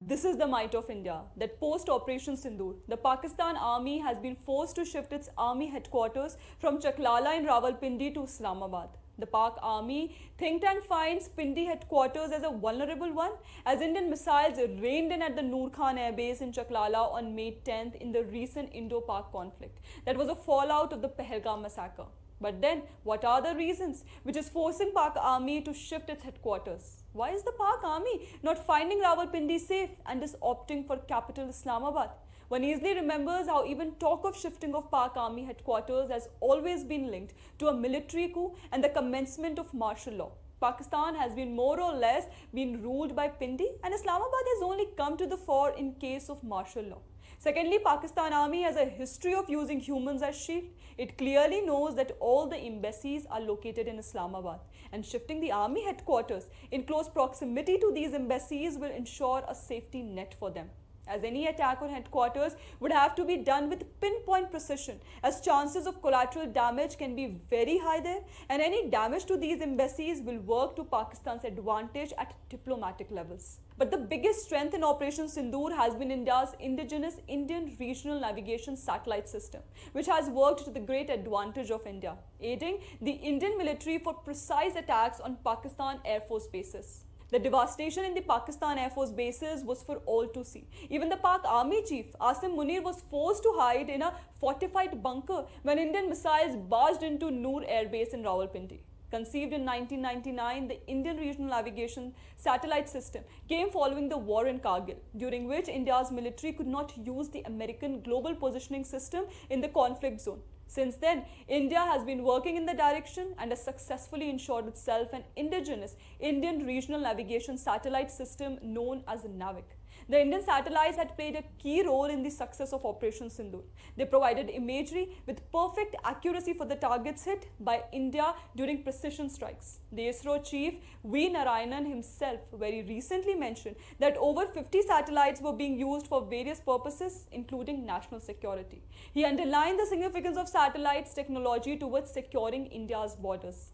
This is the might of India, that post-Operation Sindoor, the Pakistan Army has been forced to shift its army headquarters from Chaklala in Rawalpindi to Islamabad. The Pak Army think tank finds Pindi headquarters as a vulnerable one, as Indian missiles rained in at the Noor Khan Air Base in Chaklala on May 10th in the recent Indo-Pak conflict. That was a fallout of the Pahalgam massacre. But then, what are the reasons which is forcing Pak Army to shift its headquarters? Why is the Pak Army not finding Rawalpindi safe and is opting for capital Islamabad? One easily remembers how even talk of shifting of Pak Army headquarters has always been linked to a military coup and the commencement of martial law. Pakistan has been more or less been ruled by Pindi, and Islamabad has only come to the fore in case of martial law. Secondly, Pakistan Army has a history of using humans as shield. It clearly knows that all the embassies are located in Islamabad, and shifting the army headquarters in close proximity to these embassies will ensure a safety net for them, as any attack on headquarters would have to be done with pinpoint precision, as chances of collateral damage can be very high there, and any damage to these embassies will work to Pakistan's advantage at diplomatic levels. But the biggest strength in Operation Sindoor has been India's indigenous Indian regional navigation satellite system, which has worked to the great advantage of India, aiding the Indian military for precise attacks on Pakistan Air Force bases. The devastation in the Pakistan Air Force bases was for all to see. Even the Pak Army chief, Asim Munir, was forced to hide in a fortified bunker when Indian missiles barged into Noor Air Base in Rawalpindi. Conceived in 1999, the Indian Regional Navigation Satellite System came following the war in Kargil, during which India's military could not use the American Global Positioning System in the conflict zone. Since then, India has been working in the direction and has successfully ensured itself an indigenous Indian Regional Navigation Satellite System known as NAVIC. The Indian satellites had played a key role in the success of Operation Sindoor. They provided imagery with perfect accuracy for the targets hit by India during precision strikes. The ISRO chief V. Narayanan himself very recently mentioned that over 50 satellites were being used for various purposes, including national security. He underlined the significance of satellites technology towards securing India's borders.